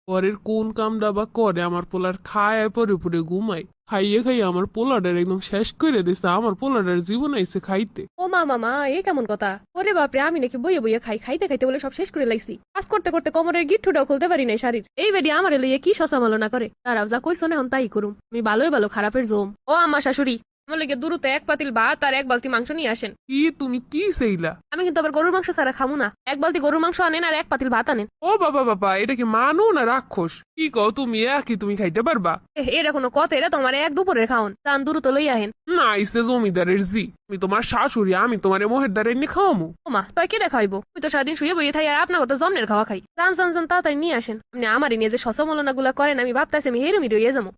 পরের কোন কামটা বা করে আমার পোলার খায় পরে পরে ঘুমায়, খাইয়ে খাইয়ে আমার পোলাটার একদম শেষ করে দিছে। আমার পোলাটার জীবন আইছে খাইতে। ও মা মামা এ কেমন কথা? ওরে বাপরে, আমি নাকি বইয়ে বইয়ে খাইতে খাইতে বলে সব শেষ করে লাইছি। কাজ করতে করতে কোমরের গিট্টুটাও খুলতে পারি নাই শাড়ির। এই বেডি আমারে লইয়ে কি শসামালনা করে। তারাও যা কইছো না এখন তাই করুম। আমি ভালোই ভালো খারাপের জোম। ও আমার শাশুড়ি, আমার লইগে দ্রুত এক পাতিল ভাত আর এক বালতি মাংস নিয়ে আসেন। কি তুমি কি চাইলা? আমি কিন্তু আবার গরুর মাংস ছাড়া খামু না। এক বালতি গরুর মাংস আনেন আর এক পাতিল ভাত আনেন। ও বাবা বাবা, এটা কি মানু না রাক্ষস? কি কও তুমি? একই তুমি খাইতে পারবা? এটা কোনো কথা? এটা তোমার এক দুপুরের খাওন। তান দ্রুত লই আহেন। না, আইসে জমিদারের জি। আমি তোমার শাশুড়ি, আমি তোমার মোহের দ্বারে এনে খাওয়ামু। ওমা তাই কেটে খাইবো? আমি তো সারাদিন শুয়ে বইয়ে থাই আর আপনার কথা জমনের খাওয়া খাই। জান জান জান তাড়াতাড়ি নিয়ে আসেন। আপনি আমার নিয়ে যে শসমলনা গুলা করেন আমি ভাবতেছি আমি হেরমি রইয়ে যাবো।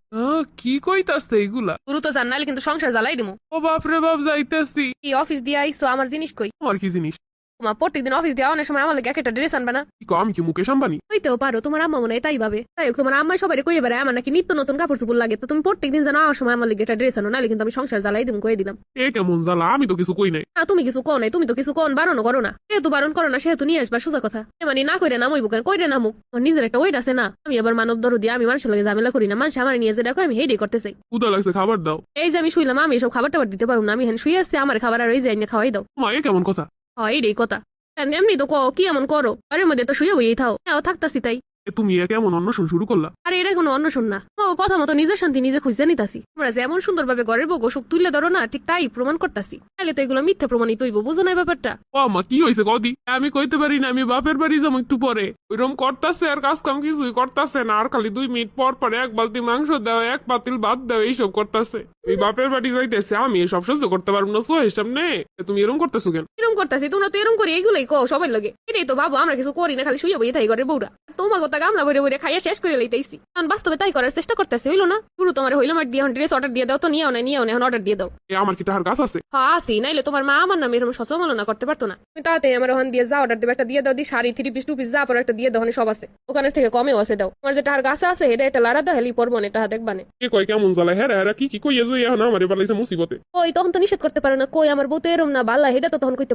কি কইতাছে এগুলা? দ্রুত জান নাহলে কিন্তু সংসার জ্বালাই দিমু। ও বাপরে বাপ, যাইতেছি। এই অফিস দিয়ে আইসো, আমার জিনিস কই? আমার কি জিনিস? ওমা প্রত্যেকদিন অফিস দিয়ে অনেক সময় আমার লাগে একটা ড্রেস আনবে না? কি কও, আমি কি মুকেশ আম্বানি? হইতেও পারো, তোমার আম্মা মনে হয় তাই ভাবে। তাই হোক, তোমার আম্মাই সবাই কই বেড়ায় আমার নাকি নিত্য নতুন কাপড় চোপড় লাগে। তো তুমি প্রত্যেকদিন জানো আমার সময় আমার লাগে একটা ড্রেস আনো, নাহলে কিন্তু আমি সংসার জ্বালাই দিমু, কই দিলাম। এ কেমন জ্বালা? আমি তো কিছু কই নাই। না তুমি কিছু কও নাই, তুমি তো কিছু কোন বারণও করো না। যেহেতু বারণ করো না সেহেতু নিয়ে আসবা, সোজা কথা। মানে না কইরে নামইব কেন? কইরে নামুক। আমার নিজের একটা ওয়েট আছে না। আমি আবার মানব দরদি, আমি মানুষের লাগে ঝামেলা করি না। মানুষ আমার নিয়ে যে দেখো আমি হেডে করতে চাই। ক্ষুধা লাগছে, খাবার দাও। এই যে আমি শুইলাম, আমি এসব খাবার টাবার দিতে পারবো না। আমি হেন শুয়ে আসছি, আমার খাবার আর ওই যে এনে খাওয়াই দাও। মা, এ কেমন কথা? হয় এইটাই কথা। এমনি তো কও কি এমন করো? আরে মধ্যে তো শুয়ে বইয়েই থাও। হ্যাঁ থাকতাছি তাই। তুমি এ কেমন অন্বেষণ শুরু করলা? আরে এটা কোনো অন্বেষণ না। ও কথা মতো নিজের শান্তি নিজে খুঁজে নিতাছি। তোমরা যেমন সুন্দরভাবে ঘরের বউ গোসক তুলে ধরো না, ঠিক তাই প্রমাণ করতাছি। তাহলে তো এগুলো মিথ্যা প্রমাণিত হইব, বুঝো না ব্যাপারটা? ও মা, কি হয়েছে কদি? আমি কইতে পারি না, আমি বাপের বাড়ি যাবো একটু পরে। ওইরকম করতাছে আর কাজ কাম কিছুই করতাছে না, আর খালি 2 মিনিট পর পর এক বালতি মাংস দাও, এক পাতিল ভাত দাও, এইসব করতাছে। এই বাপের বাড়ি যাইতেছে, আমি এসব সহ্য করতে পারবো না। সো এসব নে, তুমি এরকম করতেছো কেন? এরকম করতাছি, তোমরা তো এরকম করি, এগুলোই কো সবাই লাগে। এটাই তো ভাবো আমরা কিছু করি না, খালি শুয়ে বইয়ে থাই ঘরের বউরা। তোমার কথা গামলা বইরে বইরে খাইয়া শেষ করে লইতেছি। এখন বাস্তবে তাই করার চেষ্টা করতেছি, হইলো না? পুরো তোমার হইলো মার দিয়ে ড্রেস অর্ডার দিয়ে দাও তো, নিয়েও না এখন অর্ডার দিয়ে দাও। এ আমার কি টাকার কাজ আছে? হ্যাঁ আসি, নাইলে তোমার মা আমার নামে এরকম শসমলনা করতে পারতো না। তুমি তাড়াতাড়ি আমার ওখান দিয়ে যা অর্ডার দেবে, একটা দিয়ে দাও। দি শাড়ি 3 পিস 2 পিস যা পরে একটা দিয়ে দাও, সব আছে ওখানের থেকে কমেও আছে দাও। তোমার যে টাকার গাছে আছে এটা একটা লাড়া দাও, হেলি পরবো না, এটা দেখবানে। কে কয় কেমন জ্বালা? হ্যাঁ হ্যাঁ, কি কি কইয়া যাই এখন আমার পালাইছে মুসিবতে। ওই তখন তো নিষেধ করতে পারো না। কই আমার বউ তো এরম না বাল্লা, এটা তো তখন কইতে